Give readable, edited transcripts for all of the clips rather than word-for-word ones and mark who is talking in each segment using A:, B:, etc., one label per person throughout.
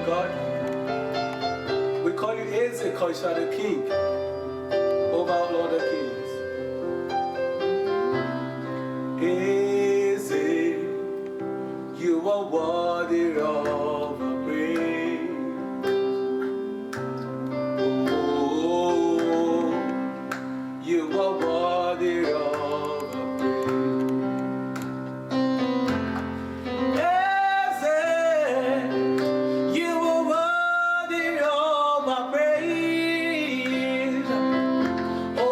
A: God. We call you Eze because you are the King over all other kings. Eze, you are worthy of our praise. Oh, you are worthy of our praise. Eze, you are worthy of our praise. Oh,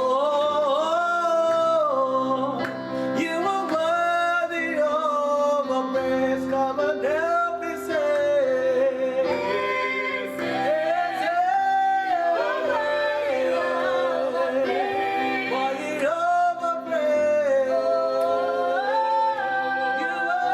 A: you are worthy of our praise. Come and help me say, Eze, you are worthy of our praise. Worthy of our praise. You are.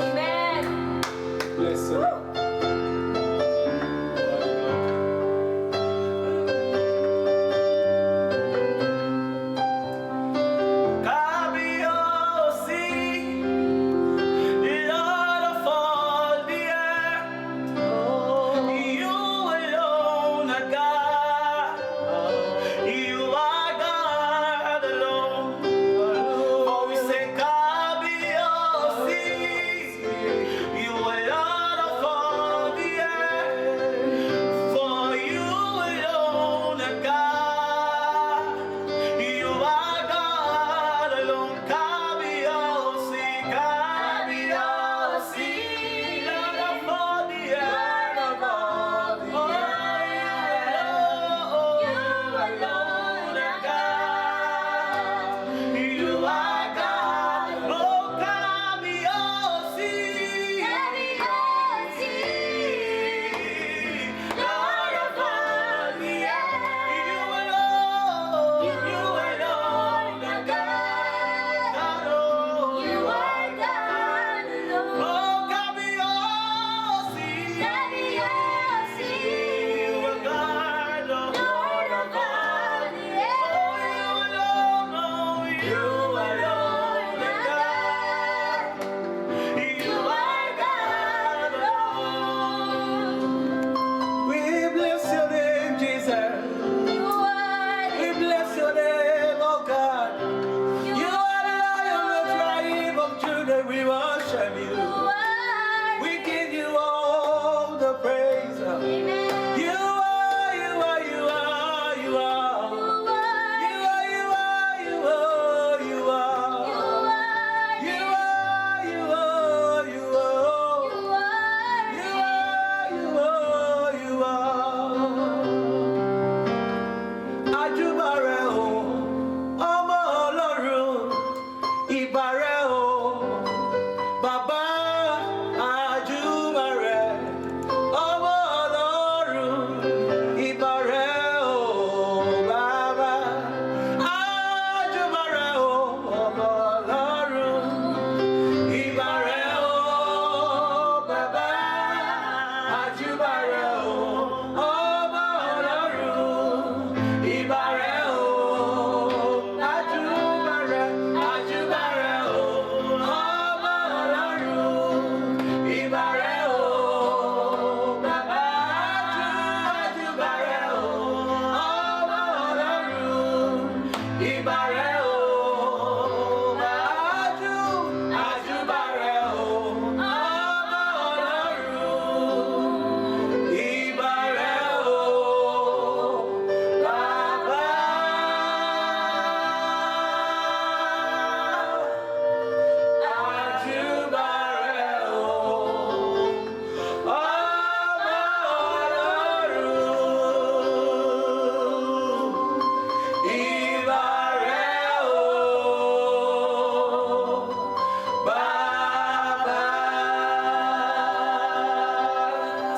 B: Amen.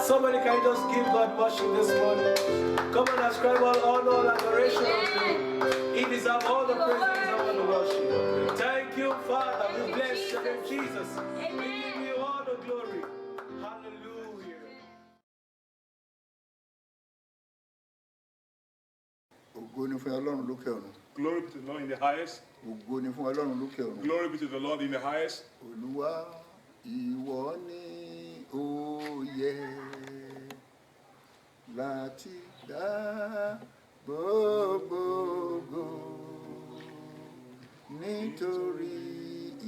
A: Somebody can just give God worship this morning. Come on, ascribe all honor, all adoration unto Him. He deserves all the praise, He deserves all the worship. Thank you, Father. We bless your name, Jesus. We give you all the glory. Hallelujah.
B: Glory be to the Lord in the highest. Glory be to the Lord in the highest.
C: Olúwa, ìwọ ni ó yẹ láti dá gbogbo ògo, nítorí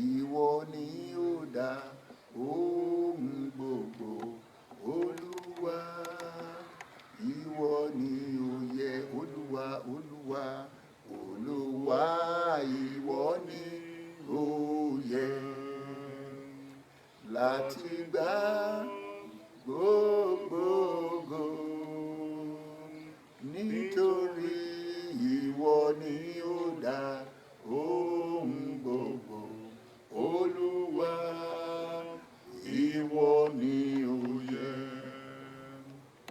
C: ìwọ ni ó dá ohun gbogbo. Olúwa, ìwọ ni ó yẹ. Olúwa, Olúwa, Olúwa, ìwọ ni ó yẹ láti gbà gbogbo ògo, nítorí ìwọ ni ó dá ohun gbogbo. Olúwa, ìwọ ni ó yẹ.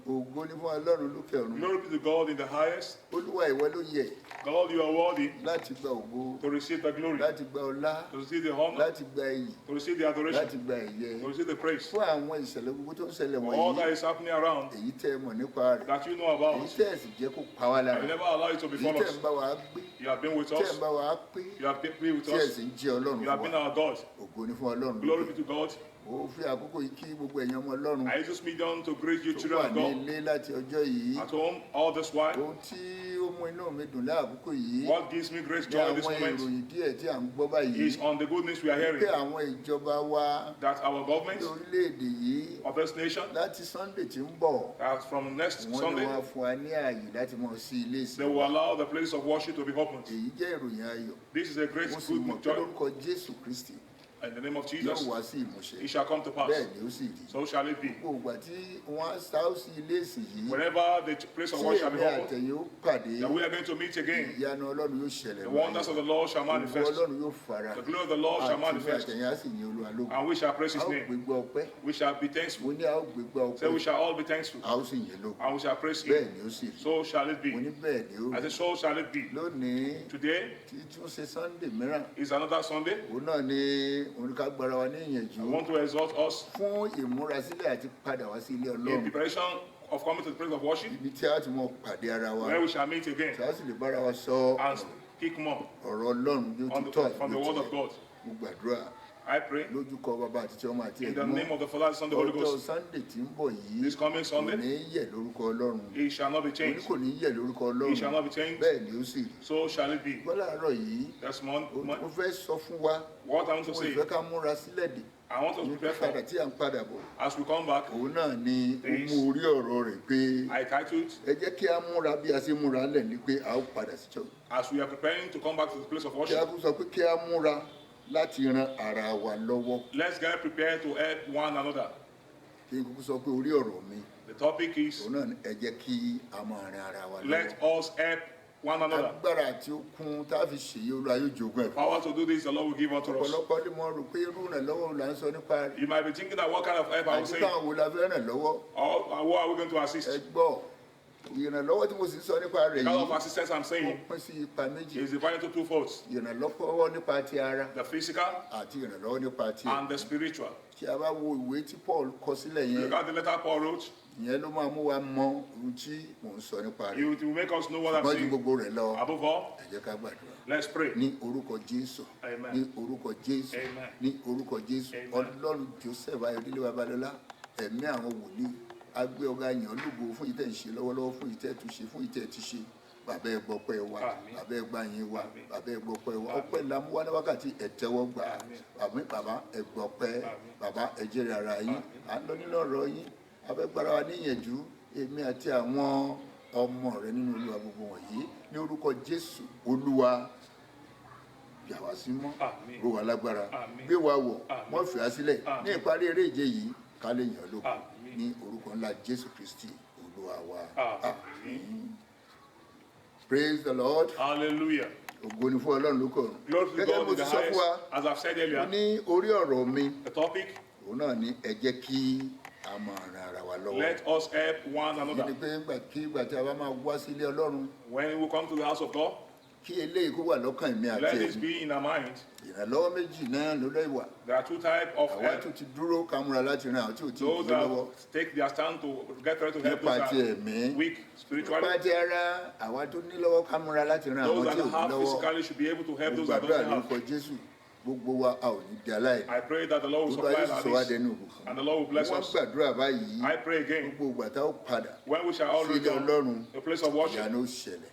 C: Ògo ni fún Ọlọ́run lókè ọ̀run.
B: Glory be to God in the highest.
C: Olúwa, ìwọ ló yẹ
B: God, you are worthy
C: láti gba ògo,
B: to receive the glory,
C: láti gba ọlá,
B: to receive the honor,
C: láti gba iyì,
B: to receive the
C: láti
B: adoration,
C: gba ìyẹ́
B: to receive the praise.
C: fún àwọn ìṣẹ̀lẹ̀ gbogbo tó ń ṣẹlẹ̀
B: All that
C: wọ̀nyí,
B: is happening around
C: èyí tẹ́ ẹ mọ̀ nípa rẹ̀,
B: that you know
C: èyí
B: about,
C: tẹ́ ẹ sì jẹ́ kó pa wá lára,
B: I will never allow it to
C: èyí
B: befall
C: tẹ́ ẹ
B: us.
C: ń bá wa gbé,
B: You have been with
C: tẹ́ ẹ ń
B: us,
C: bá wa pé,
B: you have been with
C: tí ẹ
B: us,
C: sì ń jẹ́ Ọlọ́run
B: you have
C: fún
B: been
C: wa.
B: our God.
C: Ògo ni fún Ọlọ́run
B: Glory
C: lókè.
B: be to God.
C: Ó fi àkókò yìí kí gbogbo ẹ̀yin ọmọ Ọlọ́run
B: I use this medium to greet you,
C: tó
B: children
C: wà
B: of
C: ní
B: God,
C: ilé láti ọjọ́ yìí.
B: at home all this while.
C: Ohun tí ó mú inú mi dùn láàkókò yìí
B: What gives me great
C: ní
B: joy in this
C: àwọn
B: moment
C: ìròyìn díẹ̀ tí à ń gbọ́ báyìí
B: is on the good news we are
C: pé
B: hearing
C: àwọn ìjọba wa
B: that our
C: ní
B: government
C: orílẹ̀-èdè yìí
B: of this nation,
C: láti Sunday tí ń bọ̀,
B: that from next
C: wọ́n ní
B: Sunday,
C: wọ́n á fún wa ní ààyè láti mọ̀ sí ilé
B: they
C: ìsìn
B: will
C: wa.
B: allow the place of worship to be opened.
C: Èyí jẹ́ ìròyìn ayọ̀.
B: This is a great
C: Mo sì
B: good
C: mọ̀ pé
B: joy.
C: lórúkọ Jésù Kristi
B: In the name of
C: yóò
B: Jesus,
C: wá sí ìmúṣẹ.
B: it shall come to pass.
C: Bẹ́ẹ̀ ni ó sì rí.
B: So shall it be.
C: Gbogbo ìgbà tí wọ́n á sáwọ́ sí ilé ìsìn yìí,
B: Whenever the place of
C: tí
B: worship shall
C: èmi
B: be opened,
C: àtẹ̀yìn ó pàdé,
B: that we are going to meet again.
C: ìyanu Ọlọ́run yóò ṣẹlẹ̀
B: The wonders of the Lord shall
C: Ògo
B: manifest.
C: Ọlọ́run yóò fara.
B: The glory of the Lord shall
C: Àti
B: manifest.
C: àtẹ̀yìn á sì yin Olúwa lógo.
B: And we shall praise
C: A
B: his
C: ó
B: name.
C: gbégbá ọpẹ́.
B: We shall be thankful.
C: Mo ní a ó gbégbá
B: Say we
C: ọpẹ́.
B: shall all be thankful.
C: A ó sì yin lógo.
B: And we shall praise
C: Bẹ́ẹ̀
B: him.
C: ni ó sì rí.
B: So shall it
C: Mo
B: be.
C: ní bẹ́ẹ̀ ni ó
B: I
C: rí.
B: say, so shall it be.
C: Lónìí
B: Today
C: tí tún ṣe Sunday mìíràn,
B: is another Sunday.
C: òun náà ni oníkágbára wa ní ìyànjú
B: I want to exhort us
C: fún ìmúrasílẹ̀ àti padà wá sí ilé
B: in
C: Ọlọ́run.
B: preparation of coming to the place of worship,
C: Ibi tí a ti mọ pàdé ara wa,
B: where we shall meet
C: tí
B: again
C: a sì lè bára wa sọ
B: and speak more
C: ọ̀rọ̀ Ọlọ́run bí ó ti tọ́ àti
B: from
C: bí
B: the
C: ó
B: word
C: ti
B: of
C: yẹ.
B: God.
C: Mo gbàdúrà
B: I pray
C: lójúkọ bàbá àti tí ọmọ àti
B: in the
C: ẹ̀gbọ́n.
B: name of the Father, the Son, and the Holy
C: Ọjọ́
B: Ghost.
C: Sunday tí ń bọ̀ yìí
B: This coming
C: kò
B: Sunday,
C: ní yẹ̀ lórúkọ Ọlọ́run.
B: it shall not be
C: Mo ní
B: changed.
C: kò ní yẹ̀ lórúkọ
B: It shall
C: Ọlọ́run.
B: not be changed.
C: Bẹ́ẹ̀ ni ó sì rí.
B: So shall it be.
C: Bọ́lá àárọ̀ yìí,
B: This month,
C: mo fẹ́ sọ fún wa,
B: what I want to
C: mo
B: say,
C: ìfẹ́ ká múra sílẹ̀ dè.
B: I want us to
C: Ní
B: prepare
C: padà
B: for
C: tí à ń padà bọ̀.
B: as we come back.
C: Òun náà ni ó mú orí ọ̀rọ̀ rẹ̀ pé
B: I titled,
C: ẹ jẹ́ kí a múra bí a ṣe múra lẹ̀ ní pé a ó padà sí church.
B: as we are preparing to come back to the place of
C: Kí a
B: worship,
C: tún sọ pé kí a múra láti ran ara wa lọ́wọ́.
B: let's get prepared to help one another.
C: Kí n kúkú sọ pé orí ọ̀rọ̀ mi,
B: The topic is,
C: òun náà ni ẹ jẹ́ kí a máa ran ara wa lọ́wọ́.
B: let us help one another.
C: Agbára àti okun tá a fi ṣèyí Olúwa yóò jogún ẹ̀ fún wa.
B: Power to do this, the Lord will give unto us.
C: Ọ̀pọ̀lọpọ̀ ni mo rò pé irú ìrànlọ́wọ́ là ń sọ nípa rẹ̀.
B: You might be thinking that what kind of help I will
C: Àti
B: say,
C: táwọn wo la fẹ́ ràn lọ́wọ́.
B: or what are we going to
C: Ẹ
B: assist?
C: gbọ́, ìrànlọ́wọ́ tí mo sì ń sọ nípa rẹ̀
B: The kind
C: yìí,
B: of assistance I'm
C: ó
B: saying
C: pín sí ipa méjì.
B: is divided into two folds,
C: Ìrànlọ́wọ́ nípa ti ara
B: the physical
C: àti ìrànlọ́wọ́ nípa ti
B: and the spiritual.
C: Tí a bá wo ìwé tí Paul kọ sílẹ̀ yẹn,
B: Look at the letter Paul wrote.
C: ìyẹn ló máa mú wa mọ ohun tí mò ń sọ nípa rẹ̀.
B: It will make us know what I'm
C: Ṣùgbọ́n ju
B: saying.
C: gbogbo rẹ̀ lọ,
B: Above all,
C: ẹ jẹ́ ká gbàdúrà.
B: let's pray.
C: Ní orúkọ Jésù,
B: Amen.
C: ní orúkọ Jésù,
B: Amen.
C: ní orúkọ Jésù,
B: Amen.
C: Ọlọ́run Joseph Ayọ̀délé Babalọ́lá, ẹ̀mí àwọn wòlíì, agbé ọ̀gá yàn lógo fún ìtẹ̀ ìṣe lọ́wọ́lọ́wọ́, fún ìtẹ̀ túnṣe, fún ìtẹ̀ tíṣe. Bàbá ẹ gbọ́pẹ́ wa,
B: Àmín.
C: bàbá ẹ gbà yín wa,
B: Àmín.
C: bàbá ẹ gbọ́pẹ́ wa.
B: Àmín.
C: Ọpẹ́ la mú wá ní wákàtí ẹ tẹ́wọ́ gbà.
B: Àmín.
C: Bàbá ẹ gbọ́pẹ́,
B: Àmín.
C: bàbá ẹ jẹ́rìí ara yín.
B: Àmín.
C: À ń lọ nínú ọ̀rọ̀ yín, a fẹ́ gbára wa níyànjú, èmi àti àwọn ọmọ rẹ nínú Olúwa gbogbo wọ̀nyí, ní orúkọ Jésù Olúwa. Yà wá sí mọ́,
B: Àmín.
C: ró wa lágbára,
B: Àmín.
C: gbé wa wọ̀,
B: Àmín.
C: wọ́n fi wá sílẹ̀.
B: Àmín.
C: Ní ìparí eré ìje yìí, ká lè yàn lóko.
B: Àmín.
C: Ní orúkọ ńlá Jésù Kristi Olúwa wa.
B: Amen.
C: Praise the Lord.
B: Hallelujah.
C: Ògo ni fún Ọlọ́run lókè ọ̀run.
B: Glory to
C: Gẹ́gẹ́
B: God
C: mo
B: in
C: ti
B: the
C: sọ fún
B: highest.
C: wa,
B: As I've said
C: mo
B: earlier,
C: ní orí ọ̀rọ̀ mi,
B: the topic,
C: òun náà ni ẹ jẹ́ kí
B: Let us help one another. When we come to the house of God, let this be in our mind. There are two types of help. Those that take their stand to get ready to help those that are weak spiritually. Those that have physically should be able to help those that don't have. I pray that the Lord will supply our needs and the Lord will bless us. I pray again, when we shall all return to a place of worship,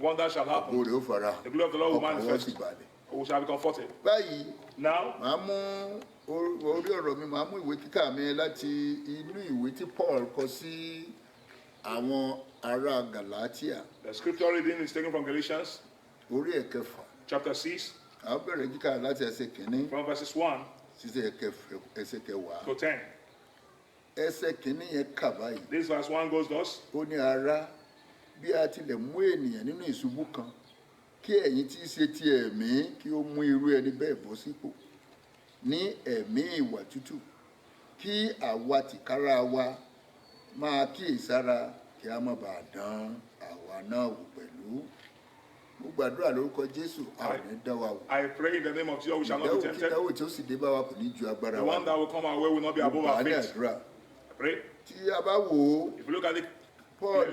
B: wonder shall happen. The glory of the Lord will manifest. We shall be comforted. Now, the scripture reading is taken from Galatians chapter 6. From verses 1 to 10. This verse 1 goes thus.
C: Bí a tilẹ̀ mú ènìyàn nínú ìṣubú kan, kí ẹ̀yin tí í ṣe ti ẹ̀mí kí ó mú irú ẹni bẹ́ẹ̀ bọ́ sípò ní ẹ̀mí ìwà tútù, kí àwa tìkára wa máa kíyèsára kí a má bàa dán àwa náà wò pẹ̀lú. Mo gbàdúrà lórúkọ Jésù, a ò ní dán wa wò.
B: I pray in the name of Jesus we shall not be tempted.
C: Ìdánwò tí ó sì dé bá wa kò ní ju agbára wa.
B: The one that will come our way will not be above our faith. I pray.
C: Tí a bá wò ó,
B: if you look at it,
C: Paul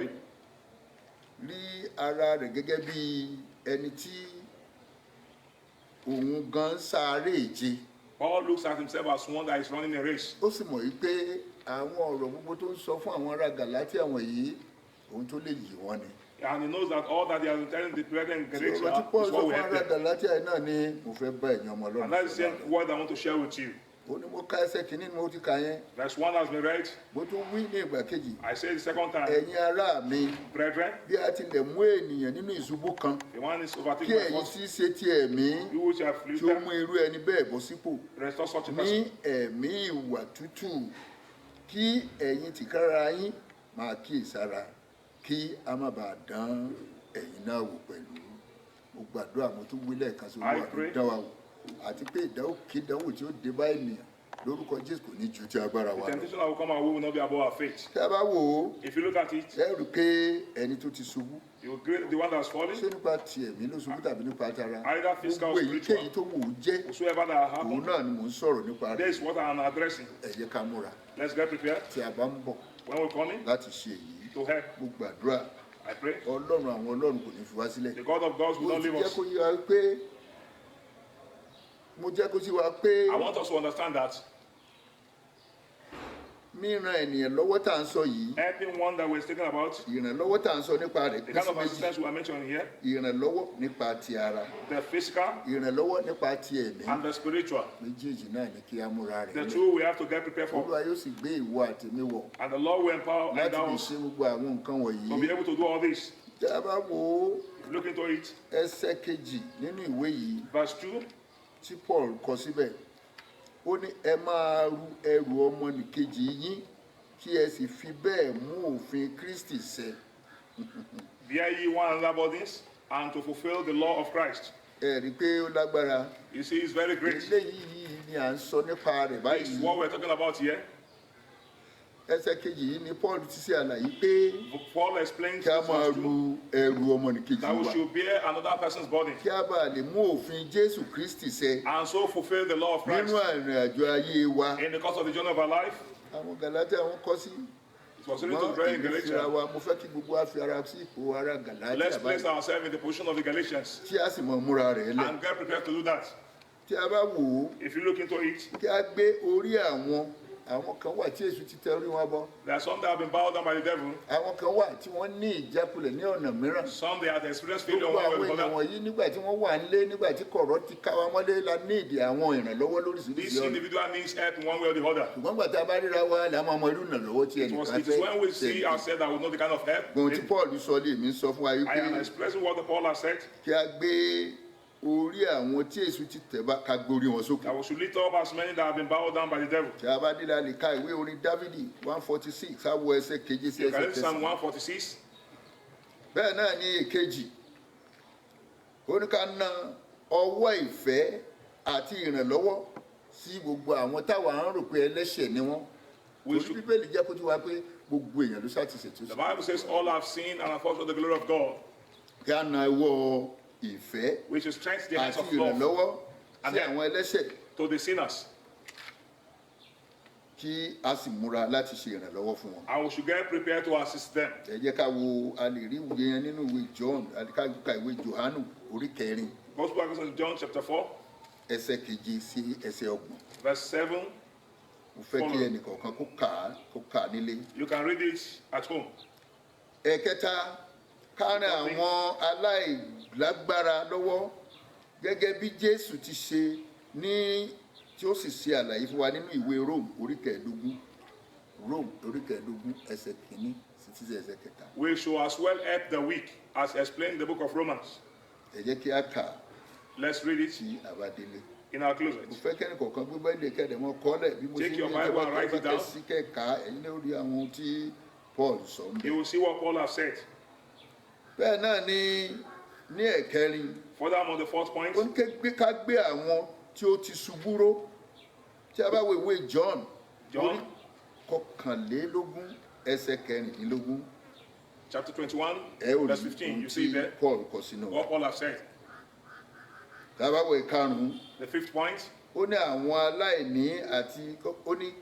C: rí ara rẹ̀ gẹ́gẹ́ bí ẹni tí òun gan sáré ìje.
B: Paul looks at himself as one that is running a race.
C: Ó sì mọ̀ wípé àwọn ọ̀rọ̀ gbogbo tó ń sọ fún àwọn ará Galatia wọ̀nyí òun tó lè yí wọn ni.
B: And he knows that all that he has been telling the brethren in Galatia is
C: what we help them.
B: And that is the same word I want to share with you. Verse 1 has been read. I say the second time. Brethren, the one is overtaken by force. You which have afflicted, restore such a person.
C: Kí a má bàa dán ẹ̀yin náà wò pẹ̀lú. Mo gbàdúrà mo tún wí lẹ́ẹ̀kan sí Olúwa ní dán wa wò. Àti pé ìdánwò kí ìdánwò tí ó dé bá ènìyàn lórúkọ Jésù kò ní ju ti agbára wa lọ.
B: The temptation that will come our way will not be above our faith.
C: Tí a bá wò ó,
B: if you look at it,
C: ẹ rí pé ẹni tó ti ṣubú.
B: You will greet the one that has fallen.
C: Ṣé nípa ti ẹ̀mí ló ṣubú tàbí nípa tara?
B: Either physical or spiritual.
C: Èyíkéyìí tó wù ú jẹ́.
B: Whatsoever that happens.
C: Òun náà ni mò ń sọ̀rọ̀ nípa rẹ̀.
B: That is what I am addressing.
C: Ẹ jẹ́ ká múra.
B: Let's get prepared.
C: Tí a bá ń bọ̀.
B: When we come in.
C: Láti ṣe èyí.
B: To help.
C: Mo gbàdúrà.
B: I pray.
C: Ọlọ́run àwọn Ọlọ́run kò ní fi wá sílẹ̀.
B: The God of gods will not leave us.
C: Mo jẹ́ kó yé wa pé.
B: I want us to understand that.
C: Míran ènìyàn lọ́wọ́ tá à ń sọ yìí.
B: Helping one that we're speaking about.
C: Ìrànlọ́wọ́ tá à ń sọ nípa rẹ̀.
B: The kind of assistance we are mentioning here.
C: Ìrànlọ́wọ́ nípa ti ara.
B: The physical.
C: Ìrànlọ́wọ́ nípa ti ẹ̀mí.
B: And the spiritual.
C: Méjèèjì náà ni kí a múra rẹ̀.
B: The two we have to get prepared for.
C: Olúwa yóò sì gbé ìwọ àti mi wọ̀.
B: And the Lord will empower us.
C: Láti lè ṣe gbogbo àwọn nǹkan wọ̀nyí.
B: To be able to do all this.
C: Tí a bá wo.
B: Look into it.
C: Ẹsẹ̀ kejì nínú ìwé yìí.
B: Verse 2.
C: Tí Paul kọ síbẹ̀. Ó ní ẹ máa ru ẹrù ọmọnìkejì yín. Kí ẹ sì fi bẹ́ẹ̀ mú òfin Kristi ṣẹ.
B: Bear ye one another burdens and to fulfill the law of Christ.
C: Ẹ rí i pé ó lágbára.
B: You see, it's very great.
C: Eléyìí ni à ń sọ nípa rẹ̀ báyìí.
B: This is what we're talking about here.
C: Ẹsẹ̀ kejì yìí ni Paul ti ṣe àlàyé pé.
B: Paul explains
C: kí a máa ru ẹrù ọmọnìkejì wa.
B: That we should bear another person's burden.
C: Kí a bá lè mú òfin Jésù Kristi ṣẹ.
B: And so fulfill the law of Christ.
C: Nínú ìrìn àjò ayé wa.
B: In the course of the journey of our life.
C: Àwọn Galatia wọn kọ sí.
B: Ṣùgbọ́n Galatia.
C: Mo fẹ́ kí gbogbo wa fi ara sí ipò ara Galatia.
B: Let's place ourselves in the position of the Galatians.
C: Tí a sì mọ múra rẹ̀ lẹ̀.
B: And get prepared to do that.
C: Tí a bá wò ó.
B: If you look into it.
C: Kí a gbé orí àwọn kan wà tí Èṣù ti tẹ orí wọn bọ.
B: There are some that have been bowed down by the devil.
C: Àwọn kan wà tí wọ́n ní ìjákulẹ̀ ní ọ̀nà mìíràn.
B: Some they have experienced failure
C: one way or
B: another.
C: Gbogbo àwọn ènìyàn wọ̀nyí nígbà tí wọ́n wà nílé nígbà tí kọ̀rọ̀ ti ká wa mọ́lé la ní ìdí àwọn ìrànlọ́wọ́ lóríṣiríṣi ọ̀nà.
B: This individual needs help in one way or the other.
C: Ṣùgbọ́n gbà tá a bá ríra wa la máa mọ irú ìrànlọ́wọ́ tí ẹnì kan
B: It is when we see ourselves that we know the kind of help.
C: Gbọ̀n tí Paul sọ lè mí sọ fún wa yìí pé.
B: I am expressing what the Paul has said.
C: Kí a gbé orí àwọn tí Èṣù ti tẹ̀ bá ká gbórí wọn sókè.
B: That we should lift up as many that have been bowed down by the devil.
C: Tí a bá dé la lè ka ìwé orin Dávidi 146 àwọ̀ ẹsẹ̀ keje sí ẹsẹ̀
B: Psalm 146.
C: Bẹ́ẹ̀ náà ni èkejì. Ó ní ká ná ọwọ́ ìfẹ́ àti ìrànlọ́wọ́ sí gbogbo àwọn táwa ń rò pé ẹlẹ́ṣẹ̀ ni wọ́n. Torí Bíbélì jẹ́ kó tí wá pé gbogbo èèyàn ló ṣàtìṣe tó ṣe.
B: The Bible says all have sinned and have fallen short of the glory of God.
C: Kí á na ẹwọ́ ìfẹ́
B: We should strengthen the hands
C: àti
B: of love
C: ìrànlọ́wọ́ sí àwọn ẹlẹ́ṣẹ̀.
B: to the sinners.
C: Kí a sì múra láti ṣe ìrànlọ́wọ́ fún wọn.
B: And we should get prepared to assist them.
C: Ẹ jẹ́ ká wo a lè rí ìwé yẹn nínú ìwé John ká ìwé Jòhánù orí 4.
B: Gospel according to John chapter 4.
C: Ẹsẹ̀ 7 sí ẹsẹ̀ 30.
B: Verse 7.
C: Mo fẹ́ kí ẹnìkọ̀ọ̀kan kó kà á nílé.
B: You can read it at home.
C: Ẹ̀kẹta, ká ràn àwọn aláìlágbára lọ́wọ́ gẹ́gẹ́ bí Jésù ti ṣe ní tí ó sì ṣe àlàyé fún wa nínú ìwé Rome orí 15. Rome orí 15 ẹsẹ̀ 1 sí ẹsẹ̀ 3.
B: We should as well help the weak, as explained in the book of Romans.
C: Ẹ jẹ́ kí a kà.
B: Let's read it
C: tí a bá délé.
B: In our closet.
C: Mo fẹ́ kẹ́ni kọ̀ọ̀kan gbé báyìí kẹ́ni mọ́ kọ́lẹ̀ bí mo ṣe
B: Take your Bible and write it down.
C: sí kẹ́ka ẹ̀yin lè rí àwọn tí Paul sọ ń bẹ̀.
B: You will see what Paul has said.
C: Bẹ́ẹ̀ náà ni ní ẹ̀kẹrin.
B: Further on the 4th point.
C: Ó ń ká gbé àwọn tí ó ti ṣubú ró. Tí a bá wo ìwé John.
B: John.
C: Kọkànlélógún ẹsẹ̀ 14.
B: Chapter 21, verse 15. You see there?
C: Paul kọ sínú.
B: What Paul has said.
C: Tá a bá wo ìkarùn-ún.
B: The 5th point.
C: Ó ní àwọn aláìní àti ó ní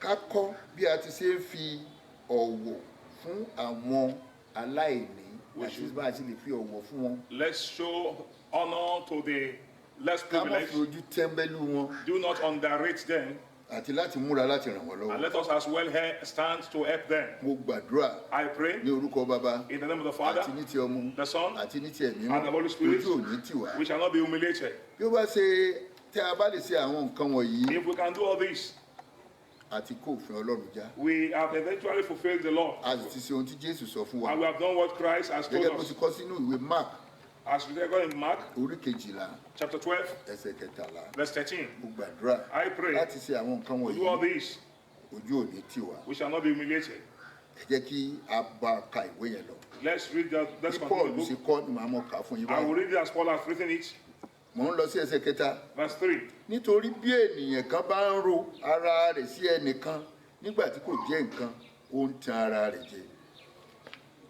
C: ká kọ́ bí a ti ṣe ń fi ọ̀wọ̀ fún àwọn aláìní àti bá a ti lè fi ọ̀wọ̀ fún wọn.
B: Let's show honor to the less privileged.
C: Ká má fi ojú tẹ́ḿbẹ́lú wọn.
B: Do not underrate them.
C: Àti láti múra láti ràn wọ́n lọ́wọ́.
B: And let us as well stand to help them.
C: Mo gbàdúrà.
B: I pray.
C: Ní orúkọ Baba.
B: In the name of the Father.
C: Àti ní ti ọmọ.
B: The Son.
C: Àti ní ti ẹ̀mí.
B: And the Holy Spirit.
C: Ojú òní tì wá.
B: We shall not be humiliated.
C: Bí ó bá ṣe tí a bá lè ṣe àwọn nǹkan wọ̀nyí.
B: If we can do all this.
C: Àti kó òfin Ọlọ́run já.
B: We have eventually fulfilled the law.
C: A sì ti ṣe ohun tí Jésù sọ fún wa.
B: And we have done what Christ has told us.
C: Gẹ́gẹ́ bó ti kọ sínú ìwé Mark.
B: As we read in Mark.
C: Orí 12.
B: Chapter 12.
C: Ẹsẹ̀ 13.
B: Verse 13.
C: Mo gbàdúrà.
B: I pray.
C: Láti ṣe àwọn nǹkan wọ̀nyí.
B: Do all this.
C: Ojú òní tì wá.
B: We shall not be humiliated.
C: Ẹ jẹ́ kí a bá ka ìwé yẹn lọ.
B: Let's read that. Let's
C: Bí
B: continue
C: Paul
B: the
C: ṣe
B: book.
C: kọ́ ni màá mọ̀ ká fún yín
B: I will
C: báyìí.
B: read it as Paul has written it.
C: Mò ń lọ sí ẹsẹ̀ 3.
B: Verse 3.
C: Nítorí bí ènìyàn kan bá ń ro ara rẹ̀ sí ẹnìkan nígbà tí kò jẹ́ nǹkan, ó ń tan ara rẹ̀ jẹ.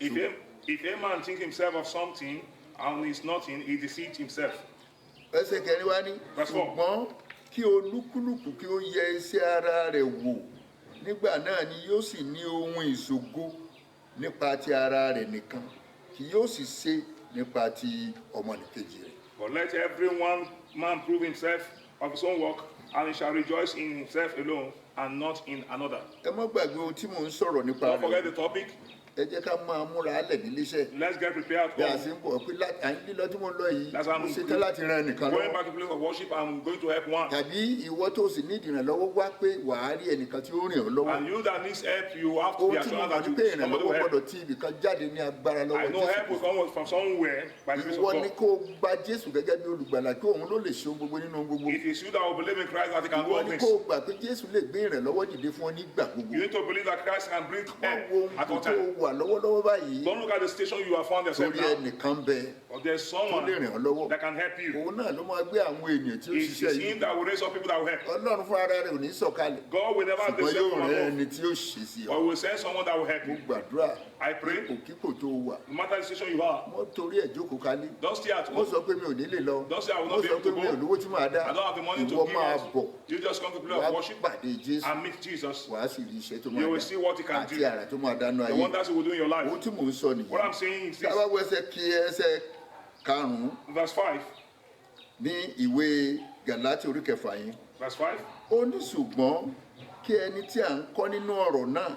B: If a man think himself of something and is nothing, he deceives himself.
C: Ẹsẹ̀ 4 wá ní. Ṣùgbọ́n kí olúkúlùkù kí ó yẹ iṣẹ́ ara rẹ̀ wò nígbà náà ni yóò sì ní ohun ìṣògo nípa ti ara rẹ̀ nìkan kì yóò sì ṣe nípa ti ọmọnìkejì rẹ̀.
B: But let every one man prove himself of his own work, and he shall rejoice in himself alone and not in another.
C: Ẹ má gbàgbé ohun tí mò ń sọ̀rọ̀ nípa
B: Don't
C: rẹ̀.
B: forget the topic.
C: Ẹ jẹ́ ká máa múra álẹ̀ níléeṣẹ́.
B: Let's get prepared.
C: Bí a ṣe ń bọ̀ pé lílọ tí mo lọ yìí,
B: That's why
C: mo ṣetán láti ran ẹnìkan
B: going
C: lọ́wọ́.
B: back to the place of worship, I'm going to help one.
C: Tàbí ìwọ tó sì ní ìdìrànlọ́wọ́ wá pé wàá rí ẹnìkan tí ó rìn ọ́ lọ́wọ́.
B: And you that needs help, you have to be
C: Ohun tí mo
B: assured
C: mọ̀
B: that
C: ní pé
B: somebody will
C: ìrànlọ́wọ́
B: help.
C: gbọ́dọ̀ tí ibìkan jáde ní agbára lọ́wọ́
B: I know help will come from somewhere by the grace of
C: Ìwọ ni
B: God.
C: kó o gba Jésù gẹ́gẹ́ bí olùgbàlà kí òun ló lè ṣe ohun gbogbo nínú ohun gbogbo.
B: It is you that will believe in Christ that he can do
C: Ìwọ
B: all
C: ni
B: things.
C: kó o gbà pé Jésù lè gbé ìrànlọ́wọ́ dìde fún ọ nígbà gbogbo.
B: You need to believe that Christ can bring
C: Wọ́n
B: help
C: wo
B: at all
C: ohun tó
B: times.
C: wà lọ́wọ́lọ́wọ́ báyìí.
B: Don't look at the station you have found yourself
C: Torí
B: now.
C: ẹnìkan bẹ
B: But there's
C: tó
B: someone
C: lè ràn ọ́ lọ́wọ́.
B: that can help you.
C: Òun náà ló máa gbé àwọn ènìyàn tí ó
B: It
C: ṣiṣẹ́
B: is
C: yìí.
B: him that will raise up people that will help.
C: Ọlọ́run fún ara rẹ̀ ò ní sọ̀kalẹ̀.
B: God will never
C: Ṣùgbọ́n
B: descend
C: yóò
B: from
C: rán
B: above.
C: ẹni tí ó ṣe sí
B: But
C: ọ.
B: will send someone that will help
C: Mo
B: you.
C: gbàdúrà
B: I pray.
C: òkíkò tó wà.
B: No matter the station you are,
C: Wọ́n torí ẹ̀ jókòó kálí.
B: don't stay at
C: Wọ́n
B: home.
C: sọ pé mi ò ní lè lọ.
B: Don't say I will
C: Wọ́n
B: not be
C: sọ
B: able
C: pé
B: to
C: mi ò
B: go.
C: lówó tí màá dá.
B: I don't have the money to
C: Ìwọ
B: give
C: máa
B: out.
C: bọ̀.
B: You just come to play
C: Wàá
B: of worship
C: pàdé Jésù.
B: and meet Jesus.
C: Wàá sì rí iṣẹ́ tó
B: You
C: máa
B: will
C: dá.
B: see what he can
C: Àti
B: do.
C: àrà tó máa dánú
B: The
C: ayé.
B: wonders he will do in your life.
C: Ohun tí mò ń sọ nìyí.
B: What I'm saying is
C: Tí a
B: this.
C: bá wo ẹsẹ̀ 5
B: Verse 5.
C: ní ìwé Gàlátíì orí 6 yẹn.
B: Verse 5.
C: Ó ní ṣùgbọ́n kí ẹni tí à ń kọ́ nínú ọ̀rọ̀ náà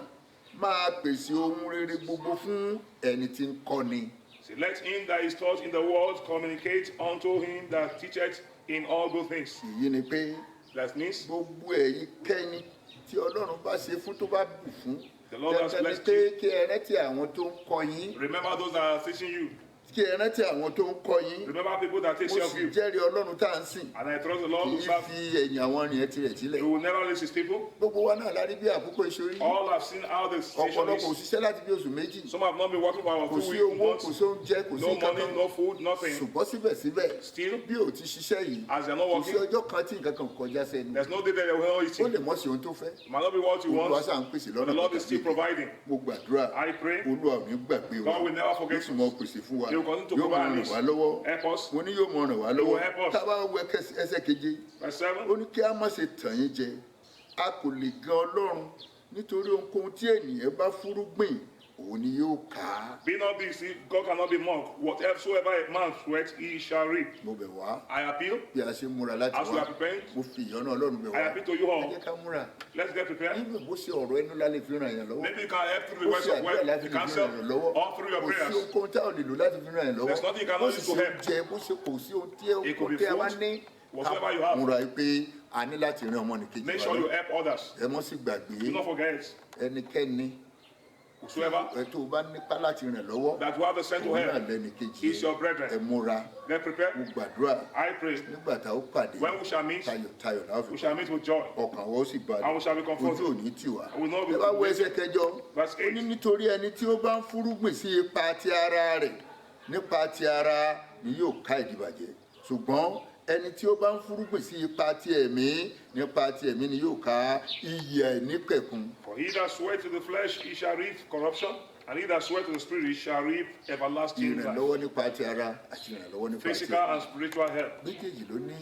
C: máa pèsè ohun rere gbogbo fún ẹni tí ń kọ́ni.
B: See, let him that is taught in the world communicate unto him that teacheth in all good things.
C: Èyí ni pé
B: That means
C: gbogbo ẹ̀yin kẹ́ni tí Ọlọ́run bá ṣe fún tó bá bù fún.
B: The Lord has
C: Dandan ni
B: blessed
C: pé
B: you.
C: kí ẹ rántí àwọn tó ń kọ́ yín.
B: remember those that are teaching you.
C: kí ẹ rántí àwọn tó ń kọ́ yín.
B: Remember people that take care of you.
C: mo sì jẹ́rìí Ọlọ́run tá à ń sìn.
B: And I trust the Lord who serves.
C: kì í fi ẹ̀yìn àwọn ènìyàn tirẹ̀ sílẹ̀.
B: He will never lose his people.
C: gbogbo wa náà la rí bí àkókò ìṣòrí.
B: All have seen how the situation is.
C: ọ̀pọ̀lọpọ̀ òṣìṣẹ́ láti bí oṣù méjì.
B: Some have not been working for 2 weeks.
C: kò sí oúnjẹ kò sí
B: no money, no food, nothing.
C: ṣùgbọ́n síbẹ̀síbẹ̀
B: Still,
C: bí o ti ṣiṣẹ́ yìí
B: as they are not
C: kò sí
B: working,
C: ọjọ́ kan tí nǹkan kan kọjá sẹ́nu.
B: there's no day that they will not eat.
C: ó lè mọ̀ sí ohun tó fẹ́.
B: It might not be what you want,
C: Olúwa ṣáà ń pèsè
B: but the
C: lọ́nà
B: Lord is still providing.
C: mo gbàdúrà
B: I pray
C: Olúwa ò ní gbàgbé wa
B: God will never
C: yóò
B: forget
C: sì
B: us.
C: mọ pèsè fún wa
B: He will continue to
C: yóò mọ
B: provide
C: ràn
B: us.
C: wá lọ́wọ́
B: Help us.
C: mo ní yóò mọ ràn wá
B: He will
C: lọ́wọ́
B: help us.
C: tá a bá wọ ẹsẹ̀ keje
B: Verse 7.
C: ó ní kí a má ṣe tàn yín jẹ a kò lè gan Ọlọ́run nítorí ohunkóhun tí ènìyàn bá fúrúgbìn òun ni yóò ká.
B: Be not deceived, God cannot be mocked. Whatsoever a man sweats, he shall reap.
C: mo bẹ̀ wá
B: I appeal,
C: bí a ṣe múra láti
B: as we are
C: wá
B: preparing,
C: mo fi ìyọ́nú Ọlọ́run bẹ̀
B: I
C: wá
B: appeal to you
C: ẹ
B: all.
C: jẹ́ ká múra
B: Let's get prepared.
C: nínú bó ṣe ọ̀rọ̀ ẹnu lálẹ́ fi ràn yàn lọ́wọ́
B: Maybe you can help through the
C: ó
B: words
C: ṣe
B: of
C: àdúrà
B: word,
C: láti
B: the
C: fi ràn
B: counsel,
C: yàn lọ́wọ́
B: all through your
C: kò sí
B: prayers.
C: ohunkóhun tá ò lè lò láti fi ràn yàn lọ́wọ́
B: There's nothing you cannot
C: bó
B: use
C: sì
B: to
C: ṣe
B: help.
C: jẹ bó ṣe kò sí ohun
B: It could be
C: tí a bá
B: food,
C: ní
B: whatsoever you have.
C: múra pé a ní láti ràn ọmọnìkejì
B: Make
C: wa
B: sure you
C: lọ
B: help others.
C: ẹ mọ́ sí gbàgbé
B: Do not forget,
C: ẹnikẹ́ni
B: whosoever
C: ẹ tó o bá nípa láti ràn lọ́wọ́
B: that you have the strength to
C: òun náà
B: help
C: lẹ́nìkejì
B: is your
C: ẹ
B: brethren.
C: múra
B: Get
C: mo
B: prepared.
C: gbàdúrà
B: I pray,
C: nígbà tá ó pàdé
B: when we shall meet,
C: tayọ̀tayọ̀ láfi
B: we shall meet with joy.
C: ọkàn wa ó sì balẹ̀
B: And we shall be
C: ojú
B: comforted.
C: òní tì wá
B: We will not be
C: ẹ bá wo ẹsẹ̀ kẹjọ
B: Verse
C: ó ní
B: 8.
C: nítorí ẹni tí ó bá ń fúrúgbìn sí ipa ti ara rẹ̀ nípa ti ara ni yóò ká ìdìbàjẹ́ ṣùgbọ́n ẹni tí ó bá ń fúrúgbìn sí ipa ti ẹ̀mí nípa ti ẹ̀mí ni yóò ká iyè àìnípẹ̀kun.
B: For he that sweat to the flesh, he shall reap corruption, and he that sweat to the spirit, he shall reap everlasting life.
C: ìrànlọ́wọ́ nípa ti ara àti ìrànlọ́wọ́ nípa ti
B: Physical
C: ẹ̀mí
B: and spiritual help.
C: méjèèjì ló ní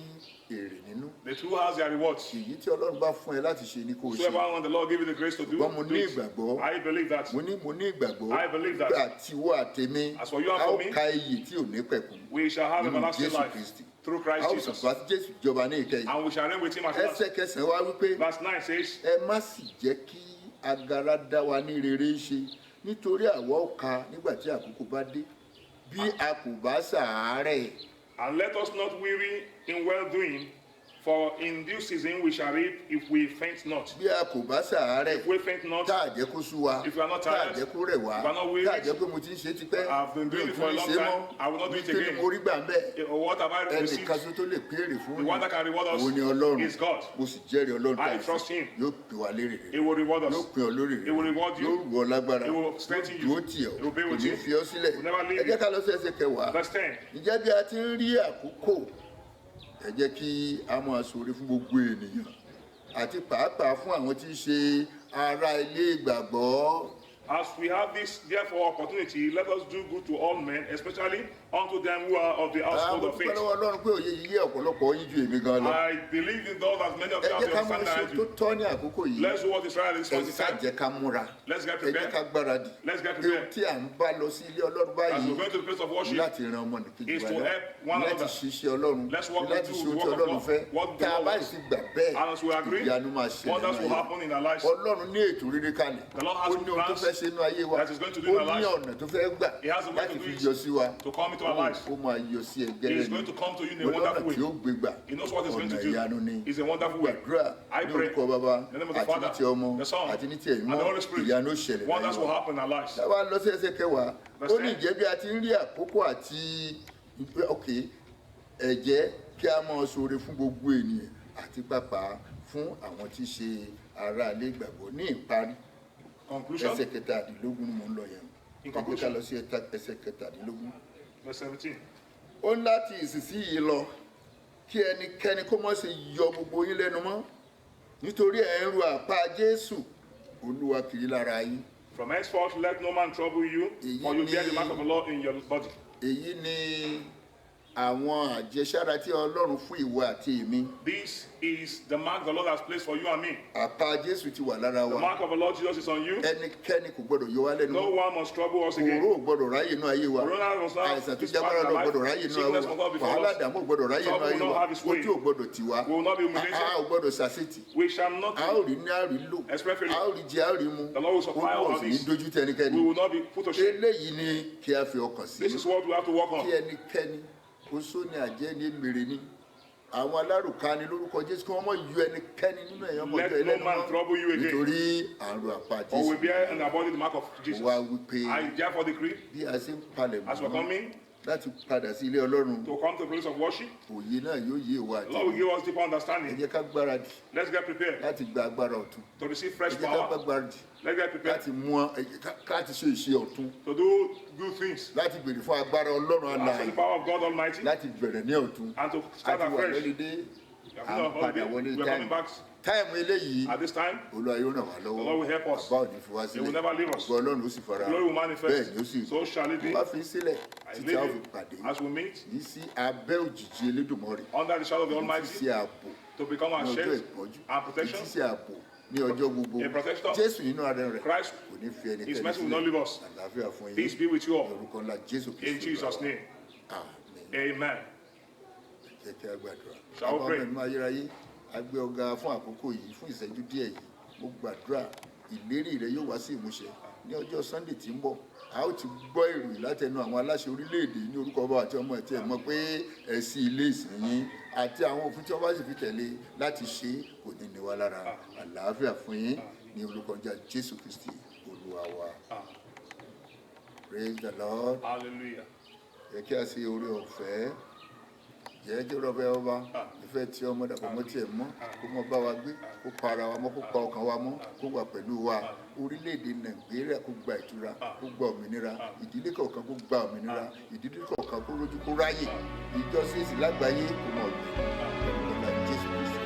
C: èrè nínú.
B: The two has their rewards.
C: èyí tí Ọlọ́run bá fún ẹ láti ṣe ni kò ṣe.
B: Whosoever when the Lord give you the grace to do,
C: ṣùgbọ́n mo
B: do
C: ní
B: it.
C: ìgbàgbọ́
B: I believe that.
C: mo ní ìgbàgbọ́
B: I believe that.
C: pé àtiwọ́ àtẹ̀mí
B: As for you and
C: a ó
B: for me,
C: ka iyì tí ò ní pẹ̀kun
B: We shall have
C: nínú
B: everlasting
C: Jésù
B: life
C: Kristi
B: through
C: a
B: Christ
C: ó
B: Jesus.
C: sọ̀tún àti Jésù jọba ní ìkẹyìn.
B: And we shall reign with him as last.
C: ẹsẹ̀ kẹsàn-án wá wípé
B: Verse 9 says,
C: ẹ má sì jẹ́ kí agara dá wa ní rere ṣe nítorí àwa ó ka nígbà tí àkókò bá dé bí a kò bá ṣàárẹ̀.
B: And let us not weary in well-doing, for in due season we shall reap if we faint not.
C: bí a kò bá ṣàárẹ̀
B: If we faint not,
C: tá a jẹ́ kó sú wa
B: If you are not
C: tá a
B: tired,
C: jẹ́ kó rẹ̀ wá
B: if you are not weary,
C: tá a jẹ́ pé mo ti ń ṣe tipẹ́
B: I've been doing it for a long time, I will not do it
C: nítorí
B: again.
C: mo rí gbà ń bẹ̀
B: what have I received?
C: ẹnìkan tó lè péré fún
B: The one that can reward us
C: òun ni Ọlọ́run
B: is God.
C: mo sì jẹ́rìí Ọlọ́run
B: I
C: tá a
B: trust
C: sìn.
B: him.
C: yóò pè wá lérè
B: He
C: rẹ̀
B: will reward
C: yóò
B: us.
C: pè ọ́ lórí rẹ̀
B: He will reward you.
C: yóò rù ọ́ lágbára
B: He will strengthen you.
C: yóò tì ọ́
B: He will be
C: kò
B: with
C: ní
B: you.
C: fi ọ́ sílẹ̀
B: He will never leave
C: ẹ jẹ́
B: you.
C: ká lọ sí ẹsẹ̀ kẹwàá
B: Verse 10.
C: ǹjẹ́ bí a ti ń rí àkókò ẹ jẹ́ kí a máa ṣoore fún gbogbo ènìyàn àti pàápàá fún àwọn tí í ṣe ará ilé ìgbàgbọ́.
B: As we have this, therefore, opportunity, let us do good to all men, especially unto them who are of the household
C: mo
B: of
C: dúpẹ́
B: faith.
C: lọ́wọ́ Ọlọ́run pé òye yìí yé ọ̀pọ̀lọpọ̀ yín ju èmi gan lọ.
B: I believe in God as many of
C: ẹ
B: you
C: jẹ́
B: have
C: ká
B: the
C: mú
B: understanding
C: iṣẹ́
B: as
C: tó
B: you.
C: tọ́ ní àkókò yìí
B: Let's do what is right at this
C: ẹ
B: point in
C: ṣáà
B: time.
C: jẹ́ ká múra
B: Let's get
C: ẹ jẹ́ ká
B: prepared.
C: gbáradì
B: Let's get
C: pé
B: prepared.
C: tí à ń bá lọ sí ilé Ọlọ́run
B: As
C: báyìí
B: we're going to the place of worship,
C: láti ran ọmọnìkejì
B: is
C: wa
B: to
C: lọ
B: help one
C: láti
B: another.
C: ṣiṣẹ́ Ọlọ́run
B: Let's walk
C: láti
B: into
C: ṣe
B: the
C: ohun tí
B: work of
C: Ọlọ́run
B: God.
C: fẹ́
B: What the
C: tá a
B: Lord
C: bá
B: wants.
C: sì gbà bẹ́ẹ̀
B: And as we agree,
C: ìyanu máa ṣẹlẹ̀
B: wonders will
C: nínú ayé
B: happen in our lives.
C: Ọlọ́run ní ètò rere kalẹ̀
B: The Lord
C: ó
B: has
C: ní ohun tó
B: plans
C: fẹ́ ṣe inú ayé wa
B: that he's going to do
C: ó
B: in our
C: ní
B: lives.
C: ọ̀nà tó fẹ́ gbà
B: He has a way
C: láti
B: to do
C: fi
B: it,
C: yọ sí wa
B: to come into our lives.
C: ó máa yọ sí
B: He
C: ẹgbẹ́
B: is
C: rẹ̀
B: going to come to you in a
C: lọ́nà
B: wonderful
C: tí ó
B: way.
C: gbé gbà
B: He knows what he's going
C: ọ̀nà
B: to
C: ìyanu ni
B: do. It's a wonderful way.
C: gbàdúrà
B: I
C: ní
B: pray
C: orúkọ bàbá
B: in the name of the
C: àti ní
B: Father,
C: ti ọmọ
B: the Son,
C: àti ní ti ẹ̀mí
B: and the
C: mọ́
B: Holy Spirit.
C: ìyanu ó ṣẹlẹ̀
B: Wonders will
C: láyé wa.
B: happen in our lives.
C: Tá a bá lọ sí ẹsẹ̀ kẹwàá
B: Verse
C: ó ní
B: 10.
C: ìjẹ́ bí a ti ń rí àkókò àti ẹ̀jẹ̀ kí a máa ṣoore fún gbogbo ènìyàn àti pàápàá fún àwọn tí í ṣe ará ilé ìgbàgbọ́ ní ìparí
B: Conclusion,
C: ẹsẹ̀ kẹtàdínlógún ni mò ń lọ yẹn
B: In
C: ẹ jẹ́ ká
B: conclusion.
C: lọ sí ẹsẹ̀ kẹtàdínlógún.
B: verse 17.
C: ó ń láti ìsinsìnyí lọ kí ẹnikẹ́ni kó má ṣe yọ gbogbo yín lẹ́nu mọ́ nítorí ẹ̀ ń ru àpá Jésù Olúwa kiri lára yín.
B: From henceforth, let no man trouble you, for you bear the mark of the Lord in your body.
C: èyí ni àwọn àjẹsára tí Ọlọ́run fún ìwọ àti èmi.
B: This is the mark the Lord has placed for you and me.
C: àpá Jésù ti wà lára
B: The
C: wa
B: mark of the Lord Jesus is on you.
C: ẹnikẹ́ni kò gbọdọ̀ yọ wá lẹ́nu
B: No one must trouble us again.
C: òró ò gbọdọ̀ ráyè inú ayé wa
B: Corona must not
C: àìsàn tó
B: this
C: jábára
B: part of
C: lọ
B: our
C: gbọdọ̀
B: life.
C: ráyè inú
B: Sickness
C: ayé
B: must
C: wa
B: not befall
C: wàhálà
B: us.
C: dààmú ò gbọdọ̀ ráyè inú
B: Trouble
C: ayé
B: will not
C: wa
B: have its way.
C: ojú ò gbọdọ̀ tì wá
B: We will not be humiliated.
C: a ò gbọdọ̀ ṣàṣetì
B: We shall not,
C: a ò rí ní a ò rí lò
B: Especially,
C: a ò rí jẹ a ò rí mu
B: the Lord will supply
C: Olúwa
B: all
C: ò sì ní
B: these.
C: dojú tì ẹnikẹ́ni
B: We will not be put to shame.
C: eléyìí ni kí a fi ọkàn sí
B: This is what we have to work
C: kí
B: on.
C: ẹnikẹ́ni oṣó ni àjẹ́ ni èmèrè ni àwọn alárùká ni lórúkọ Jésù kí wọ́n mọ̀ yọ ẹnikẹ́ni nínú ẹ̀yàn mọ̀jọ́
B: Let no
C: ẹlẹ́nu
B: man
C: mọ́
B: trouble you again.
C: nítorí àrùn àpá
B: For we
C: Jésù
B: bear in our body the mark of Jesus.
C: wá wípé
B: I therefore decree,
C: bí a ṣe ń palẹ̀
B: as we are
C: mọ́
B: coming
C: láti padà sí ilé Ọlọ́run.
B: To come to the place of worship.
C: Òye náà yóò yé wa àti.
B: Lord will give us deeper understanding.
C: Ẹ jẹ́ ká gbáradì.
B: Let's get prepared.
C: Láti gba agbára ọ̀tun.
B: To receive fresh power.
C: Ẹ jẹ́ ká gbáradì.
B: Let's get prepared.
C: Láti mú láti ṣe iṣẹ́ ọ̀tun.
B: To do good things.
C: Láti béèrè fún agbára Ọlọ́run alààyè.
B: Ask for the power of God Almighty.
C: Láti bẹ̀rẹ̀ ní ọ̀tun.
B: And to start afresh.
C: Àti wà lọ́lídé. Àpadà wọlé táìmù eléyìí.
B: At this time.
C: Olúwa yóò ràn wá lọ́wọ́.
B: The Lord will help us.
C: Àbá òní fi wá sílẹ̀.
B: He will never leave us.
C: Ògo Ọlọ́run ó sì fara.
B: Glory will manifest.
C: Bẹ́ẹ̀ ni ó sì.
B: So shall it be.
C: Wá fi sílẹ̀ títí a ó fi pàdé.
B: As we meet.
C: Yìí sí abẹ́ òjìji Elédùmarè.
B: Under the shadow of the Almighty.
C: Yìí sí ààbò.
B: To become our shade and protection.
C: Yìí sí ààbò ní ọjọ́ gbogbo. Jésù nínú ara rẹ̀.
B: Christ.
C: Kò ní fi ẹnikẹ́ni sílẹ̀.
B: His mercy will not leave us.
C: Àlàáfíà fún yín.
B: Peace be with you all.
C: Orúkọ ńlá Jésù Kristi.
B: In Jesus' name. Amen.
C: Jẹ́ kí a gbàdúrà.
B: Shall we pray?
C: Àwọn ọmọ ẹ̀mí ayérayé a gbé ọ̀gá fún àkókò yìí fún ìṣẹ́jú díẹ̀ yìí. Mo gbàdúrà ìlérí rẹ yóò wá sí ìmúṣẹ ní ọjọ́ Sunday tí ń bọ̀. A ó ti gbọ́ ìròyìn látẹnu àwọn aláṣẹ orílẹ̀-èdè ní orúkọ ọba àti ọmọ ẹ̀tí ẹ̀ mọ̀ pé ẹ̀sìn ilé ìsìn yín àti àwọn òfin tí wọ́n bá sì fi tẹ̀lé láti ṣe kò ní ní wa lára. Àlàáfíà fún yín ní orúkọ ọjà Jésù Kristi Olúwa wa. Praise the Lord.
B: Hallelujah.
C: Ẹ kí a ṣe oore ọ̀fẹ́. Jẹ́ kí ọlọ́fẹ́ ọba ìfẹ́ tí ọmọ dàpọ̀ mọ́ tiẹ̀ mọ́ kó mọ́ bá wa gbé kó pa ara wa mọ́ kó pa ọkàn wa mọ́ kó wà pẹ̀lú wa orílẹ̀-èdè Nàìjíríà kó gba ìtura kó gba òmìnira ìdílé kọ̀ọ̀kan kó gba òmìnira ìdílé kọ̀ọ̀kan kó rójú kó ráyè ìjọ CAC lágbàáyé kó mọ̀ ọ̀gbìn pẹ̀lú ọ̀la Jésù Kristi.